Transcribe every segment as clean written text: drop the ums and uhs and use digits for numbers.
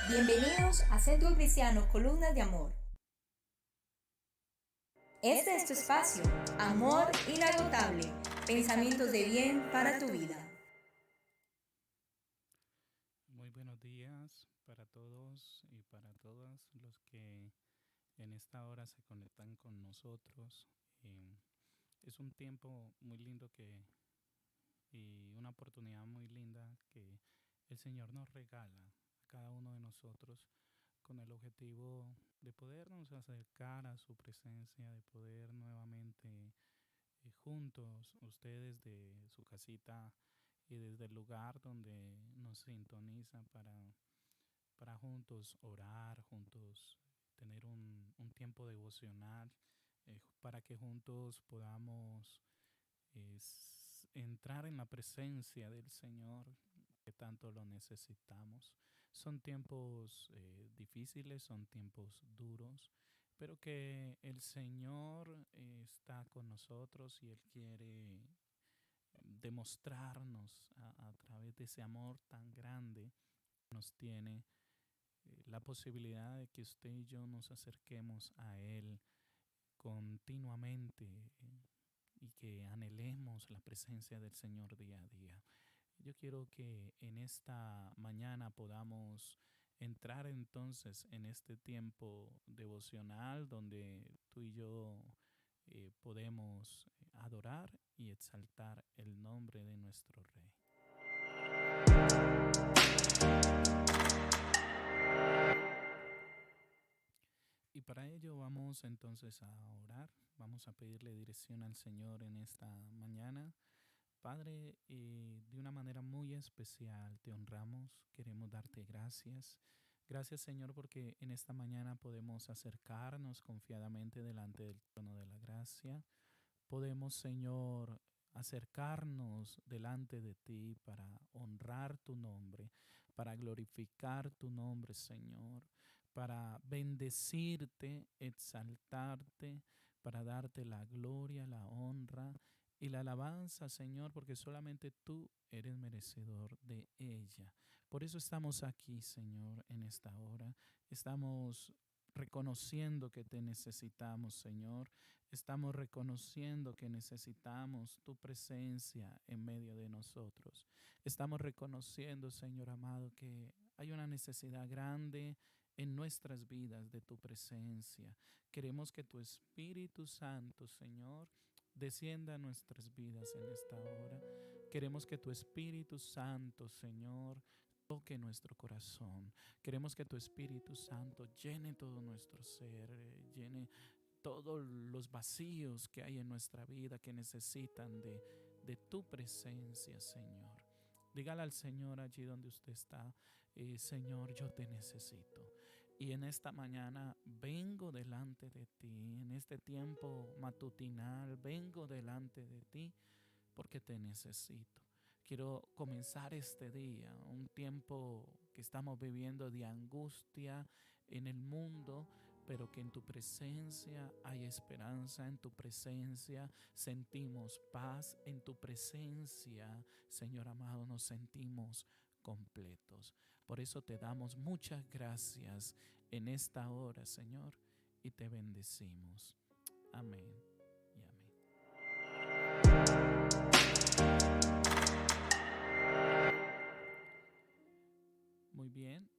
Bienvenidos a Centro Cristiano Columnas de Amor. Este es tu espacio, amor inagotable, pensamientos de bien para tu vida. Muy buenos días para todos y para todas los que en esta hora se conectan con nosotros. Eh, es un tiempo muy lindo y una oportunidad muy linda que el Señor nos regala a cada uno de nosotros con el objetivo de podernos acercar a su presencia, de poder nuevamente juntos, ustedes de su casita y desde el lugar donde nos sintonizan para juntos orar, juntos tener un tiempo devocional, para que juntos podamos entrar en la presencia del Señor que tanto lo necesitamos. Son tiempos difíciles, son tiempos duros, pero que el Señor está con nosotros y Él quiere demostrarnos a través de ese amor tan grande que nos tiene la posibilidad de que usted y yo nos acerquemos a Él continuamente y que anhelemos la presencia del Señor día a día. Yo quiero que en esta mañana podamos entrar entonces en este tiempo devocional donde tú y yo podemos adorar y exaltar el nombre de nuestro Rey. Y para ello vamos entonces a orar, vamos a pedirle dirección al Señor en esta mañana. Padre, de una manera muy especial te honramos, queremos darte gracias. Gracias Señor porque en esta mañana podemos acercarnos confiadamente delante del trono de la gracia. Podemos Señor acercarnos delante de ti para honrar tu nombre, para glorificar tu nombre Señor, para bendecirte, exaltarte, para darte la gloria, la honra y la alabanza, Señor, porque solamente tú eres merecedor de ella. Por eso estamos aquí, Señor, en esta hora. Estamos reconociendo que te necesitamos, Señor. Estamos reconociendo que necesitamos tu presencia en medio de nosotros. Estamos reconociendo, Señor amado, que hay una necesidad grande en nuestras vidas de tu presencia. Queremos que tu Espíritu Santo, Señor, descienda a nuestras vidas en esta hora. Queremos que tu Espíritu Santo, Señor, toque nuestro corazón. Queremos que tu Espíritu Santo llene todo nuestro ser, llene todos los vacíos que hay en nuestra vida que necesitan de tu presencia, Señor. Dígale al Señor allí donde usted está, Señor, yo te necesito. Y en esta mañana vengo delante de ti, en este tiempo matutinal, vengo delante de ti porque te necesito. Quiero comenzar este día, un tiempo que estamos viviendo de angustia en el mundo, pero que en tu presencia hay esperanza, en tu presencia sentimos paz, en tu presencia, Señor amado, nos sentimos completos. Por eso te damos muchas gracias en esta hora, Señor, y te bendecimos. Amén y amén. Muy bien,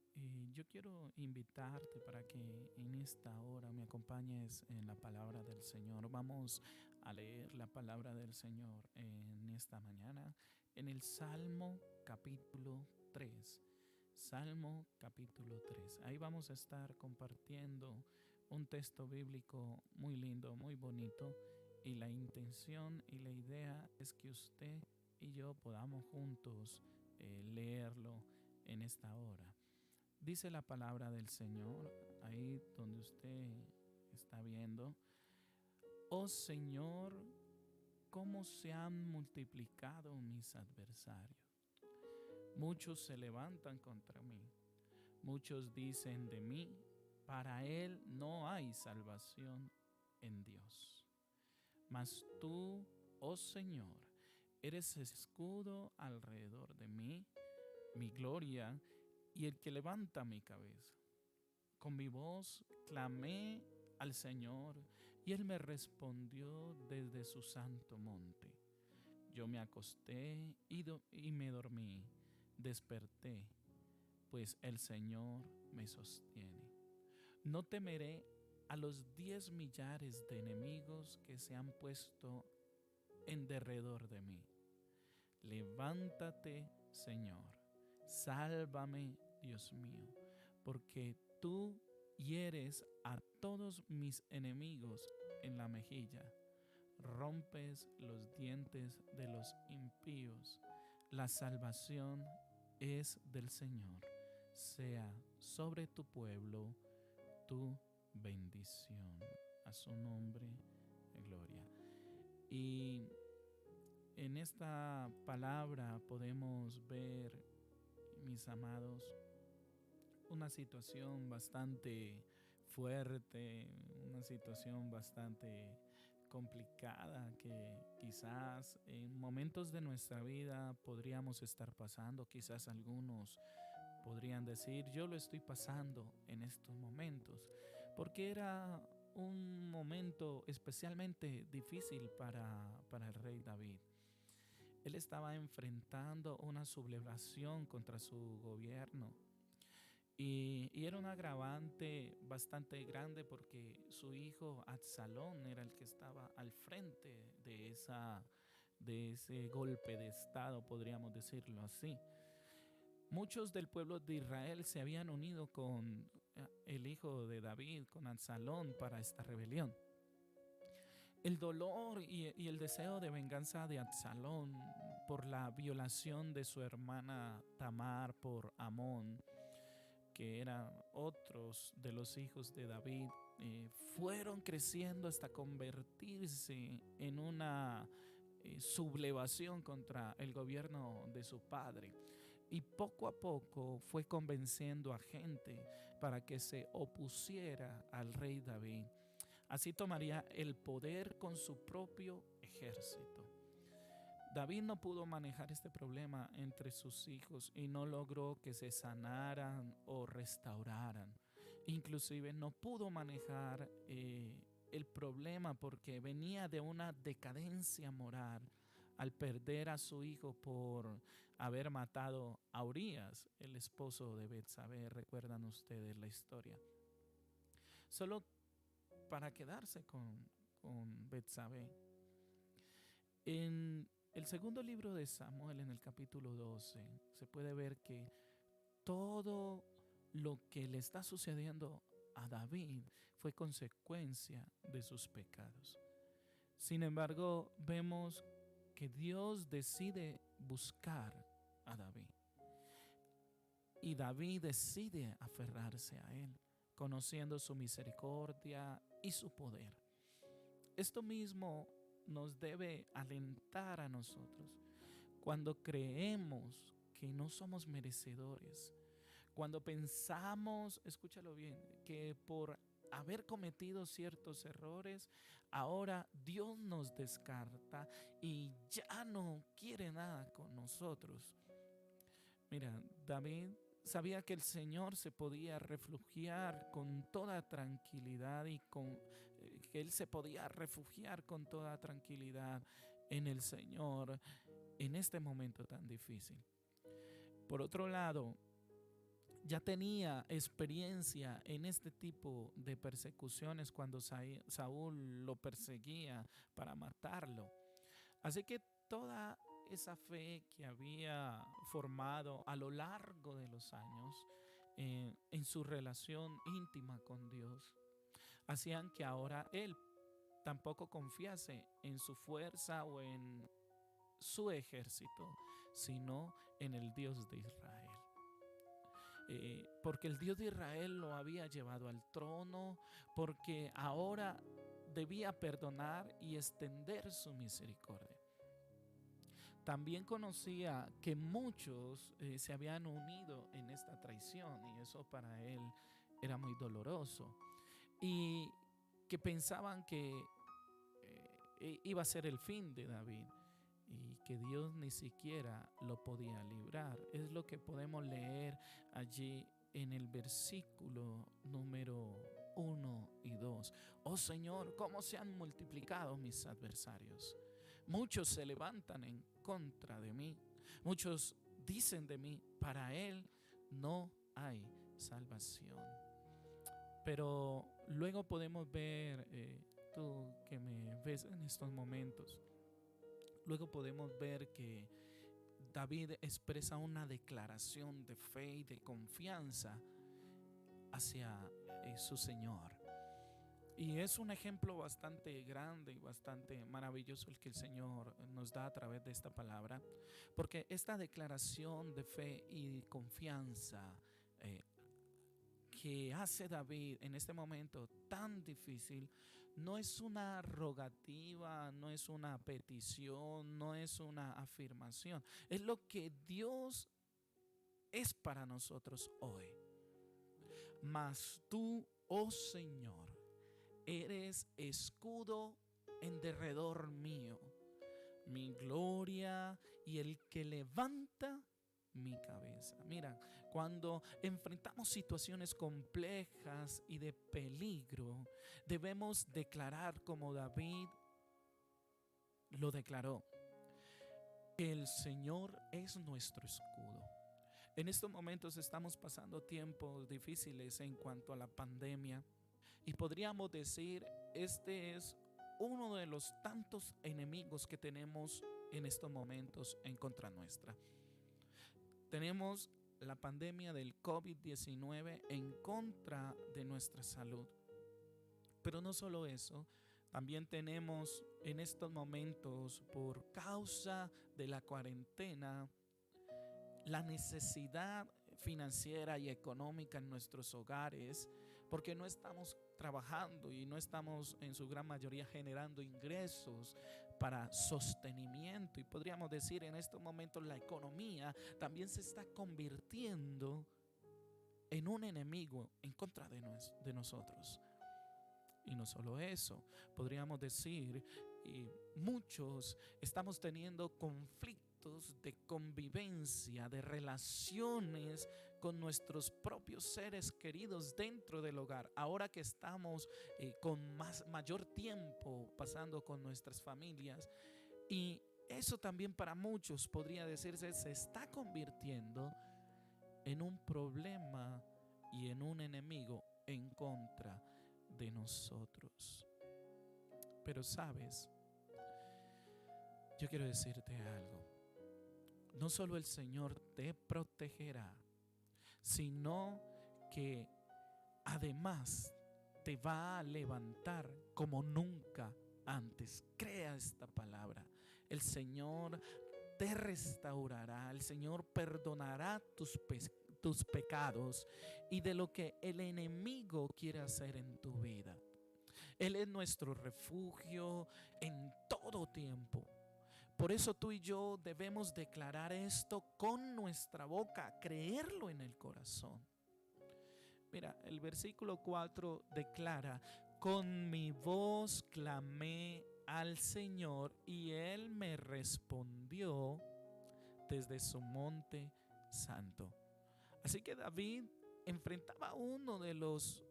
yo quiero invitarte para que en esta hora me acompañes en la palabra del Señor. Vamos a leer la palabra del Señor en esta mañana en el Salmo capítulo 3. Salmo capítulo 3. Ahí vamos a estar compartiendo un texto bíblico muy lindo, muy bonito. Y la intención y la idea es que usted y yo podamos juntos leerlo en esta hora. Dice la palabra del Señor, ahí donde usted está viendo: oh Señor, cómo se han multiplicado mis adversarios. Muchos se levantan contra mí. Muchos dicen de mí: para él no hay salvación en Dios. Mas tú, oh Señor, eres escudo alrededor de mí, mi gloria y el que levanta mi cabeza. Con mi voz clamé al Señor y Él me respondió desde su santo monte. Yo me acosté y me dormí, desperté, pues el Señor me sostiene. No temeré a los 10 millares de enemigos que se han puesto en derredor de mí. Levántate, Señor, sálvame, Dios mío, porque tú hieres a todos mis enemigos en la mejilla, rompes los dientes de los impíos. La salvación es del Señor. Sea sobre tu pueblo tu bendición. A su nombre, gloria. Y en esta palabra podemos ver, mis amados, una situación bastante fuerte, una situación bastante complicada que quizás en momentos de nuestra vida podríamos estar pasando. Quizás algunos podrían decir, yo lo estoy pasando en estos momentos, porque era un momento especialmente difícil para el rey David. Él estaba enfrentando una sublevación contra su gobierno. Y era un agravante bastante grande porque su hijo Absalón era el que estaba al frente de ese golpe de estado, podríamos decirlo así. Muchos del pueblo de Israel se habían unido con el hijo de David, con Absalón, para esta rebelión. El dolor y el deseo de venganza de Absalón por la violación de su hermana Tamar por Amón, que eran otros de los hijos de David, fueron creciendo hasta convertirse en una sublevación contra el gobierno de su padre. Y poco a poco fue convenciendo a gente para que se opusiera al rey David. Así tomaría el poder con su propio ejército. David no pudo manejar este problema entre sus hijos y no logró que se sanaran o restauraran. Inclusive no pudo manejar el problema porque venía de una decadencia moral al perder a su hijo por haber matado a Urías, el esposo de Betsabé. Recuerdan ustedes la historia. Solo para quedarse con Betsabé. En el segundo libro de Samuel, en el capítulo 12, se puede ver que todo lo que le está sucediendo a David fue consecuencia de sus pecados. Sin embargo, vemos que Dios decide buscar a David. Y David decide aferrarse a él, conociendo su misericordia y su poder. Esto mismo nos debe alentar a nosotros cuando creemos que no somos merecedores, cuando pensamos, escúchalo bien, que por haber cometido ciertos errores, ahora Dios nos descarta y ya no quiere nada con nosotros. Mira, David sabía que el Señor se podía refugiar con toda tranquilidad y que Él se podía refugiar con toda tranquilidad en el Señor en este momento tan difícil. Por otro lado, ya tenía experiencia en este tipo de persecuciones cuando Saúl lo perseguía para matarlo. Así que toda esa fe que había formado a lo largo de los años en su relación íntima con Dios, hacían que ahora él tampoco confiase en su fuerza o en su ejército, sino en el Dios de Israel. Porque el Dios de Israel lo había llevado al trono, porque ahora debía perdonar y extender su misericordia. También conocía que muchos se habían unido en esta traición y eso para él era muy doloroso. Y que pensaban que iba a ser el fin de David. y que Dios ni siquiera lo podía librar. Es lo que podemos leer allí en el versículo número 1 y 2. Oh Señor, cómo se han multiplicado mis adversarios. Muchos se levantan en contra de mí. Muchos dicen de mí, para él no hay salvación. Pero luego podemos ver, tú que me ves en estos momentos, luego podemos ver que David expresa una declaración de fe y de confianza hacia su Señor. Y es un ejemplo bastante grande y bastante maravilloso el que el Señor nos da a través de esta palabra, porque esta declaración de fe y confianza que hace David en este momento tan difícil no es una rogativa, no es una petición, no es una afirmación, es lo que Dios es para nosotros hoy. Mas tú, oh Señor, eres escudo en derredor mío, mi gloria y el que levanta mi cabeza. Mira, cuando enfrentamos situaciones complejas y de peligro, debemos declarar como David lo declaró, que el Señor es nuestro escudo. En estos momentos estamos pasando tiempos difíciles en cuanto a la pandemia. Y podríamos decir, este es uno de los tantos enemigos que tenemos en estos momentos en contra nuestra. Tenemos la pandemia del COVID-19 en contra de nuestra salud. Pero no solo eso, también tenemos en estos momentos, por causa de la cuarentena, la necesidad financiera y económica en nuestros hogares, porque no estamos trabajando y no estamos en su gran mayoría generando ingresos para sostenimiento. Y podríamos decir en estos momentos la economía también se está convirtiendo en un enemigo en contra de nosotros. Y no solo eso, podríamos decir, y muchos estamos teniendo conflictos de convivencia, de relaciones con nuestros propios seres queridos dentro del hogar. Ahora que estamos con mayor tiempo pasando con nuestras familias, y eso también para muchos podría decirse se está convirtiendo en un problema y en un enemigo en contra de nosotros. Pero sabes, yo quiero decirte algo. No solo el Señor te protegerá, sino que además te va a levantar como nunca antes. Crea esta palabra. El Señor te restaurará, el Señor perdonará tus pecados y de lo que el enemigo quiere hacer en tu vida. Él es nuestro refugio en todo tiempo. Por eso tú y yo debemos declarar esto con nuestra boca, creerlo en el corazón. Mira, el versículo 4 declara: con mi voz clamé al Señor y Él me respondió desde su monte santo. Así que David enfrentaba uno de los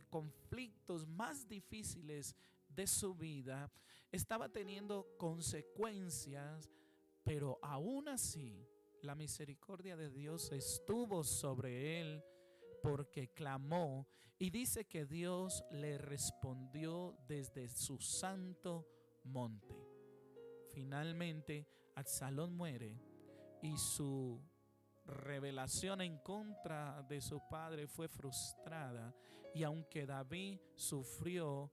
conflictos más difíciles de su vida. Estaba teniendo consecuencias, pero aún así la misericordia de Dios estuvo sobre él porque clamó, y dice que Dios le respondió desde su santo monte. Finalmente Absalón muere y su revelación en contra de su padre fue frustrada, y aunque David sufrió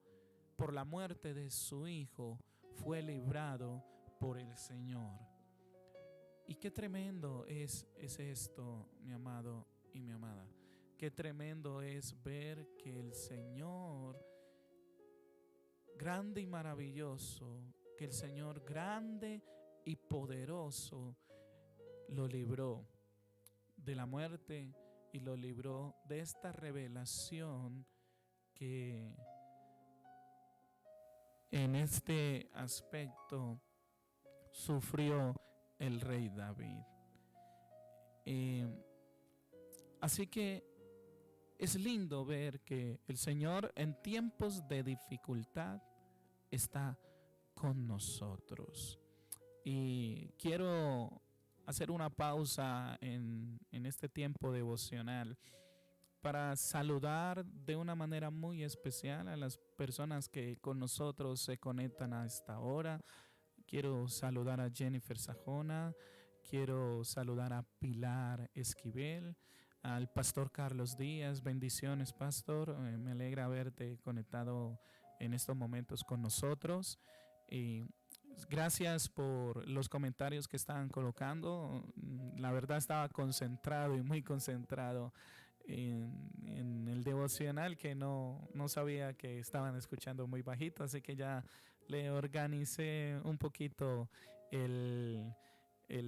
por la muerte de su hijo, fue librado por el Señor. Y qué tremendo es esto, mi amado y mi amada. Qué tremendo es ver que el Señor, grande y maravilloso, que el Señor grande y poderoso lo libró de la muerte y lo libró de esta revelación que en este aspecto sufrió el rey David. Así que es lindo ver que el Señor en tiempos de dificultad está con nosotros. Y quiero hacer una pausa en este tiempo devocional para saludar de una manera muy especial a las personas que con nosotros se conectan a esta hora. Quiero saludar a Jennifer Sajona, quiero saludar a Pilar Esquivel, al pastor Carlos Díaz. Bendiciones, pastor. Me alegra haberte conectado en estos momentos con nosotros. Y gracias por los comentarios que estaban colocando. La verdad estaba concentrado y muy concentrado en el devocional, que no sabía que estaban escuchando muy bajito, así que ya le organicé un poquito el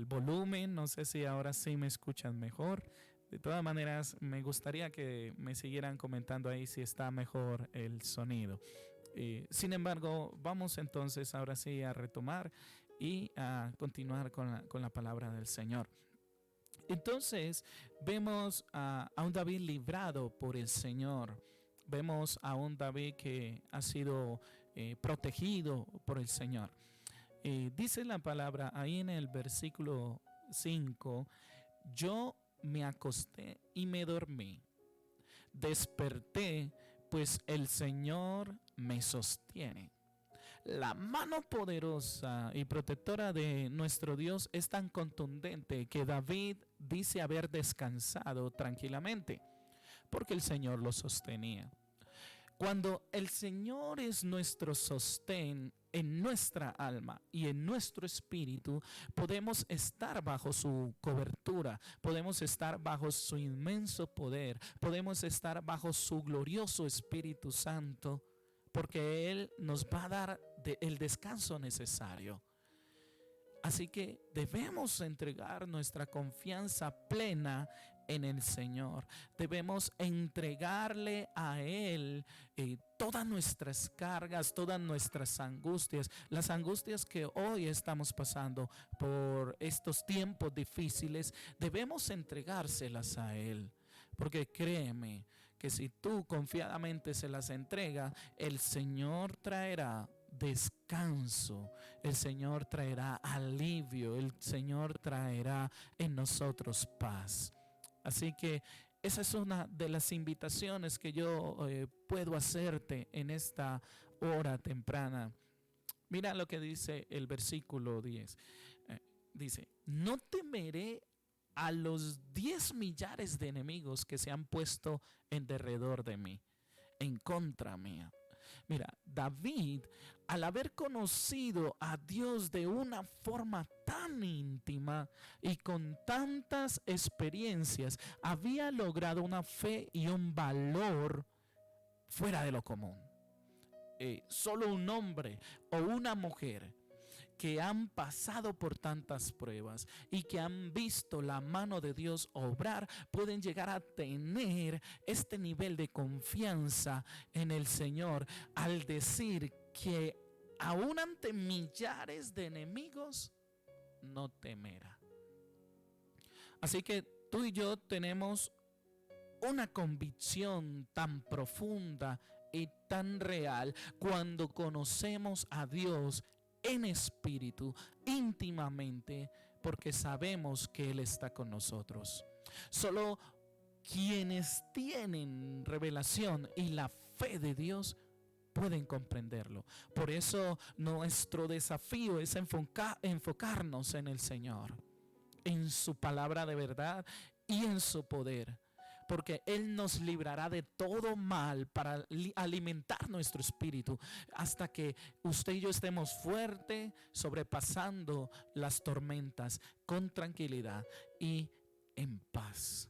volumen. No sé si ahora sí me escuchan mejor. De todas maneras, me gustaría que me siguieran comentando ahí si está mejor el sonido. Sin embargo, vamos entonces ahora sí a retomar y a continuar con la palabra del Señor. Entonces vemos a un David librado por el Señor. Vemos a un David que ha sido protegido por el Señor. Dice la palabra ahí en el versículo 5: yo me acosté y me dormí. Desperté, pues el Señor me sostiene. La mano poderosa y protectora de nuestro Dios es tan contundente que David dice haber descansado tranquilamente, porque el Señor lo sostenía. Cuando el Señor es nuestro sostén en nuestra alma y en nuestro espíritu, podemos estar bajo su cobertura, podemos estar bajo su inmenso poder, podemos estar bajo su glorioso Espíritu Santo, porque Él nos va a dar el descanso necesario. Así que debemos entregar nuestra confianza plena en el Señor. Debemos entregarle a Él todas nuestras cargas, todas nuestras angustias, las angustias que hoy estamos pasando por estos tiempos difíciles. Debemos entregárselas a Él, porque créeme que si tú confiadamente se las entregas, el Señor traerá descanso, el Señor traerá alivio, el Señor traerá en nosotros paz. Así que esa es una de las invitaciones que yo puedo hacerte en esta hora temprana. Mira lo que dice el versículo 10. Dice: no temeré a los 10 millares de enemigos que se han puesto en derredor de mí, en contra mía. Mira, David, al haber conocido a Dios de una forma tan íntima y con tantas experiencias, había logrado una fe y un valor fuera de lo común. Solo un hombre o una mujer que han pasado por tantas pruebas y que han visto la mano de Dios obrar, pueden llegar a tener este nivel de confianza en el Señor al decir que aún ante millares de enemigos no temerá. Así que tú y yo tenemos una convicción tan profunda y tan real cuando conocemos a Dios en espíritu, íntimamente, porque sabemos que Él está con nosotros. Solo quienes tienen revelación y la fe de Dios pueden comprenderlo. Por eso nuestro desafío es enfocarnos en el Señor, en su palabra de verdad y en su poder, porque Él nos librará de todo mal para alimentar nuestro espíritu hasta que usted y yo estemos fuertes, sobrepasando las tormentas con tranquilidad y en paz.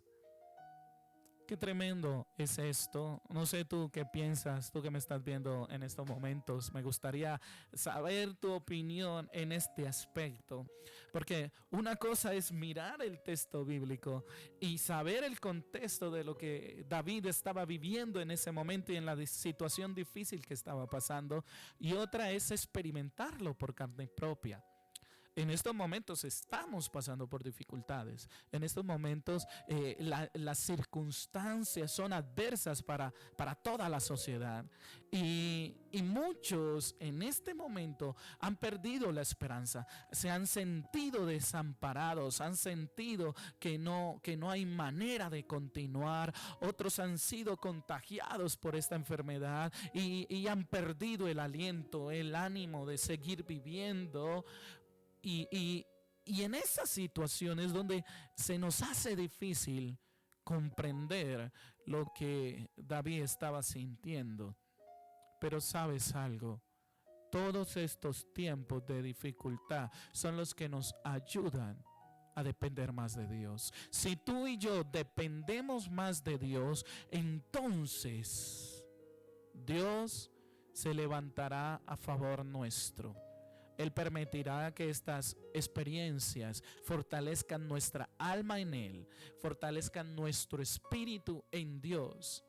Qué tremendo es esto. No sé tú qué piensas, tú que me estás viendo en estos momentos. Me gustaría saber tu opinión en este aspecto, porque una cosa es mirar el texto bíblico y saber el contexto de lo que David estaba viviendo en ese momento y en la situación difícil que estaba pasando, y otra es experimentarlo por carne propia. En estos momentos estamos pasando por dificultades. En estos momentos las circunstancias son adversas para toda la sociedad. Y muchos en este momento han perdido la esperanza. Se han sentido desamparados. Han sentido que no hay manera de continuar. Otros han sido contagiados por esta enfermedad y han perdido el aliento, el ánimo de seguir viviendo. Y en esas situaciones donde se nos hace difícil comprender lo que David estaba sintiendo. Pero sabes algo, todos estos tiempos de dificultad son los que nos ayudan a depender más de Dios. Si tú y yo dependemos más de Dios, entonces Dios se levantará a favor nuestro. Él permitirá que estas experiencias fortalezcan nuestra alma en Él, fortalezcan nuestro espíritu en Dios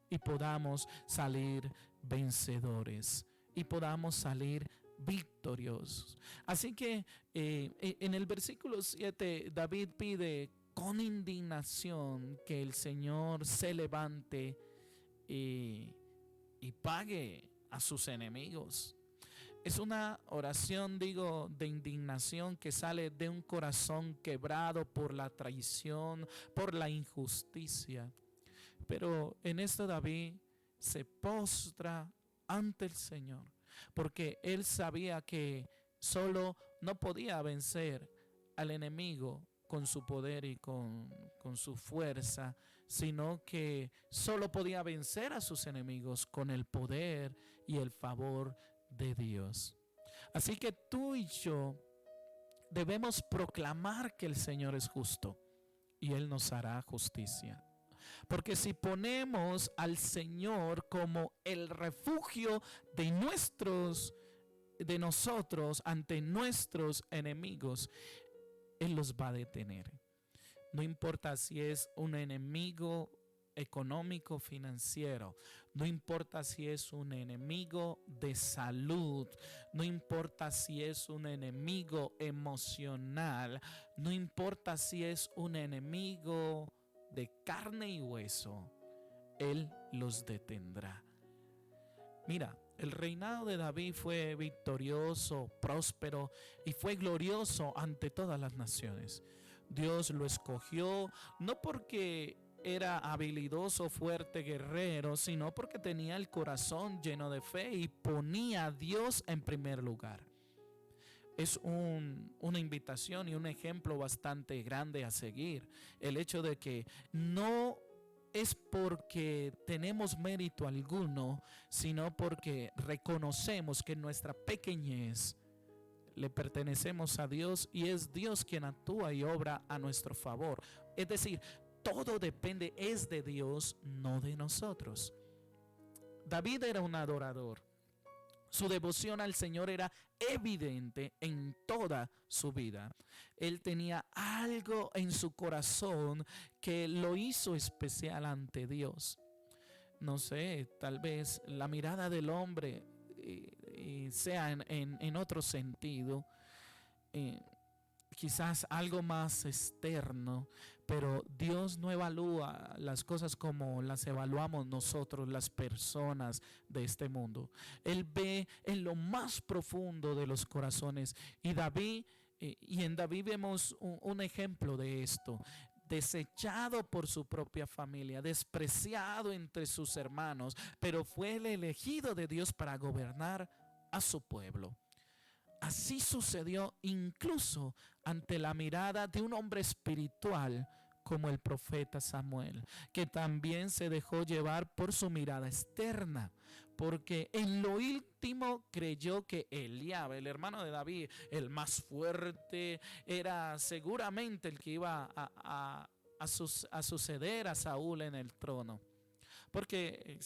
y podamos salir vencedores y podamos salir victoriosos. Así que en el versículo 7 David pide con indignación que el Señor se levante y pague a sus enemigos. Es una oración, de indignación que sale de un corazón quebrado por la traición, por la injusticia. Pero en esto David se postra ante el Señor, porque él sabía que solo no podía vencer al enemigo con su poder y con su fuerza, sino que solo podía vencer a sus enemigos con el poder y el favor de Dios. Así que tú y yo debemos proclamar que el Señor es justo y Él nos hará justicia. Porque si ponemos al Señor como el refugio de nosotros ante nuestros enemigos, Él los va a detener. No importa si es un enemigo económico, financiero, no importa si es un enemigo de salud, no importa si es un enemigo emocional, no importa si es un enemigo de carne y hueso, Él los detendrá. Mira, el reinado de David fue victorioso, próspero y fue glorioso ante todas las naciones. Dios lo escogió no porque era habilidoso, fuerte, guerrero, sino porque tenía el corazón lleno de fe y ponía a Dios en primer lugar. Es una invitación y un ejemplo bastante grande a seguir. El hecho de que no es porque tenemos mérito alguno, sino porque reconocemos que en nuestra pequeñez le pertenecemos a Dios y es Dios quien actúa y obra a nuestro favor. Es decir, todo depende, es de Dios, no de nosotros. David era un adorador. Su devoción al Señor era evidente en toda su vida. Él tenía algo en su corazón que lo hizo especial ante Dios. No sé, tal vez la mirada del hombre sea en otro sentido. Quizás algo más externo, pero Dios no evalúa las cosas como las evaluamos nosotros, las personas de este mundo. Él ve en lo más profundo de los corazones y en David vemos un ejemplo de esto. Desechado por su propia familia, despreciado entre sus hermanos, pero fue el elegido de Dios para gobernar a su pueblo. Así sucedió incluso ante la mirada de un hombre espiritual como el profeta Samuel, que también se dejó llevar por su mirada externa, porque en lo íntimo creyó que Eliab, el hermano de David, el más fuerte, era seguramente el que iba a suceder a Saúl en el trono. Porque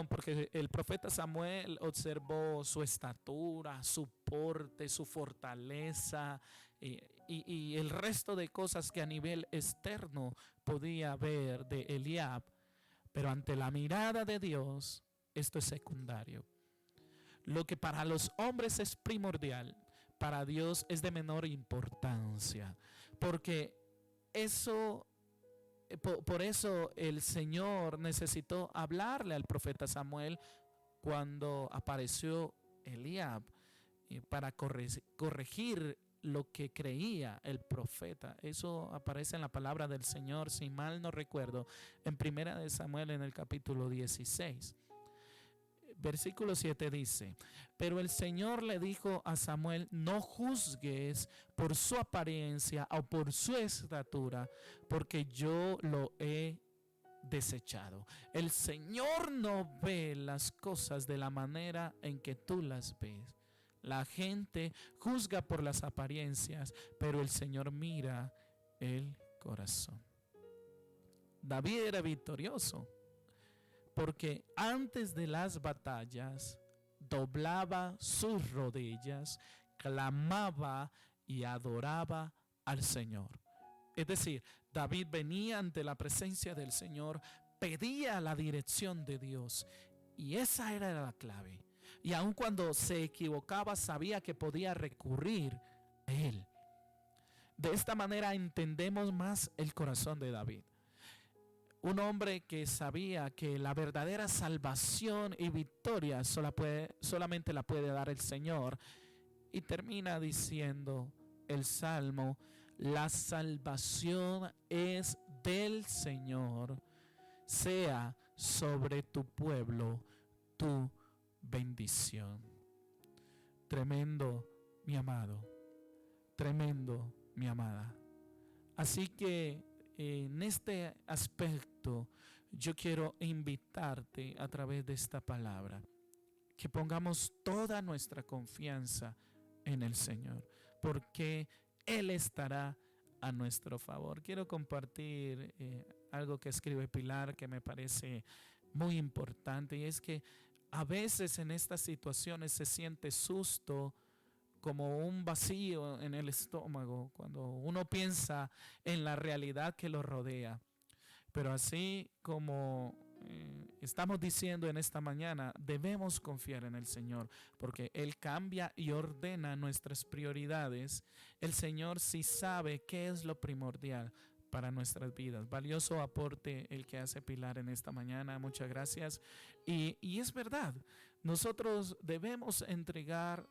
porque el profeta Samuel observó su estatura, su porte, su fortaleza y el resto de cosas que a nivel externo podía ver de Eliab. Pero ante la mirada de Dios, esto es secundario. Lo que para los hombres es primordial, para Dios es de menor importancia, porque eso, por eso el Señor necesitó hablarle al profeta Samuel cuando apareció Eliab para corregir lo que creía el profeta. Eso aparece en la palabra del Señor, si mal no recuerdo, en Primera de Samuel en el capítulo 16. Versículo 7 dice: pero el Señor le dijo a Samuel: no juzgues por su apariencia o por su estatura, porque yo lo he desechado. El Señor no ve las cosas de la manera en que tú las ves. La gente juzga por las apariencias, pero el Señor mira el corazón. David era victorioso porque antes de las batallas doblaba sus rodillas, clamaba y adoraba al Señor. Es decir, David venía ante la presencia del Señor, pedía la dirección de Dios, y esa era la clave. Y aun cuando se equivocaba, sabía que podía recurrir a Él. De esta manera entendemos más el corazón de David. Un hombre que sabía que la verdadera salvación y victoria solamente la puede dar el Señor. Y termina diciendo el Salmo: la salvación es del Señor, sea sobre tu pueblo tu bendición. Tremendo, mi amado, tremendo, mi amada. Así que en este aspecto yo quiero invitarte a través de esta palabra que pongamos toda nuestra confianza en el Señor, porque Él estará a nuestro favor. Quiero compartir algo que escribe Pilar que me parece muy importante, y es que a veces en estas situaciones se siente susto, como un vacío en el estómago, cuando uno piensa en la realidad que lo rodea. Pero así como estamos diciendo en esta mañana, debemos confiar en el Señor, porque Él cambia y ordena nuestras prioridades. El Señor sí sabe qué es lo primordial para nuestras vidas. Valioso aporte el que hace Pilar en esta mañana. Muchas gracias. Y es verdad, nosotros debemos entregar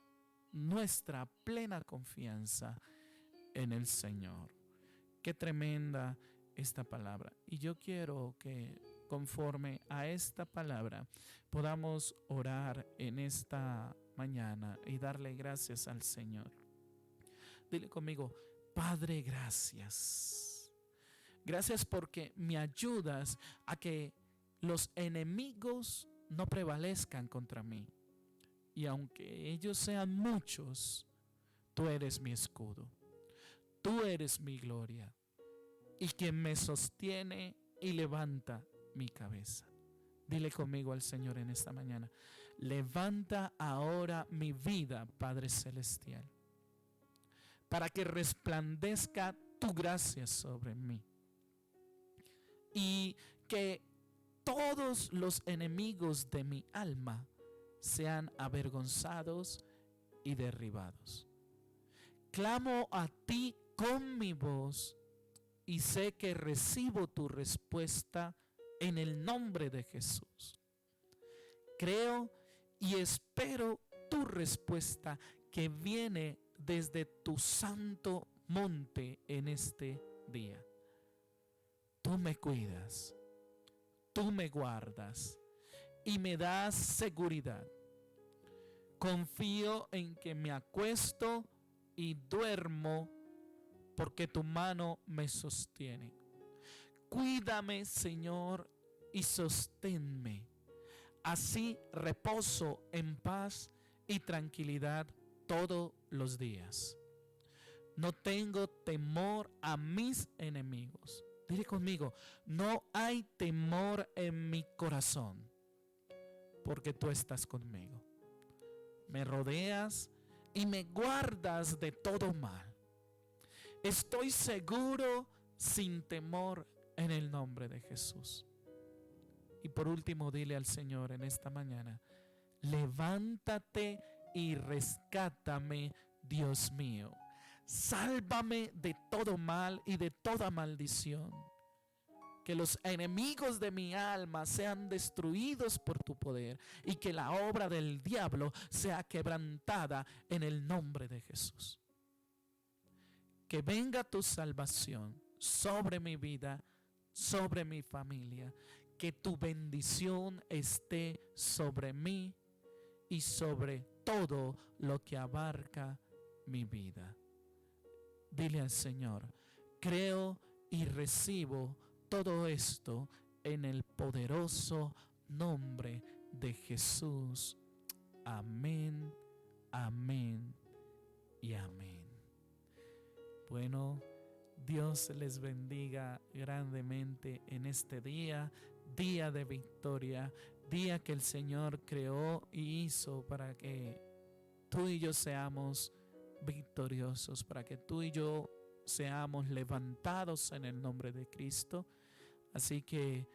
nuestra plena confianza en el Señor. Qué tremenda esta palabra. Y yo quiero que conforme a esta palabra podamos orar en esta mañana y darle gracias al Señor. Dile conmigo: Padre, gracias. Gracias porque me ayudas a que los enemigos no prevalezcan contra mí. Y aunque ellos sean muchos, tú eres mi escudo. Tú eres mi gloria y quien me sostiene y levanta mi cabeza. Dile conmigo al Señor en esta mañana: levanta ahora mi vida, Padre Celestial, para que resplandezca tu gracia sobre mí y que todos los enemigos de mi alma sean avergonzados y derribados. Clamo a ti con mi voz y sé que recibo tu respuesta en el nombre de Jesús. Creo y espero tu respuesta que viene desde tu santo monte en este día. Tú me cuidas, tú me guardas y me das seguridad. Confío en que me acuesto y duermo porque tu mano me sostiene. Cuídame, Señor, y sosténme. Así reposo en paz y tranquilidad todos los días. No tengo temor a mis enemigos. Dile conmigo: no hay temor en mi corazón, porque tú estás conmigo. Me rodeas y me guardas de todo mal. Estoy seguro sin temor en el nombre de Jesús. Y por último, dile al Señor en esta mañana: levántate y rescátame Dios mío, sálvame de todo mal y de toda maldición. Que los enemigos de mi alma sean destruidos por tu poder y que la obra del diablo sea quebrantada en el nombre de Jesús. Que venga tu salvación sobre mi vida, sobre mi familia. Que tu bendición esté sobre mí y sobre todo lo que abarca mi vida. Dile al Señor, creo y recibo todo esto en el poderoso nombre de Jesús. Amén, amén y amén. Bueno, Dios les bendiga grandemente en este día, día de victoria, día que el Señor creó y hizo para que tú y yo seamos victoriosos, para que tú y yo seamos levantados en el nombre de Cristo. Así que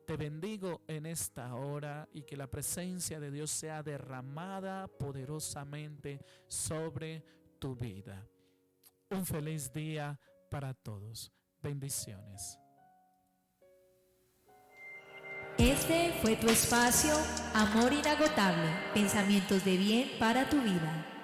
te bendigo en esta hora y que la presencia de Dios sea derramada poderosamente sobre tu vida. Un feliz día para todos. Bendiciones. Este fue tu espacio, Amor Inagotable, pensamientos de bien para tu vida.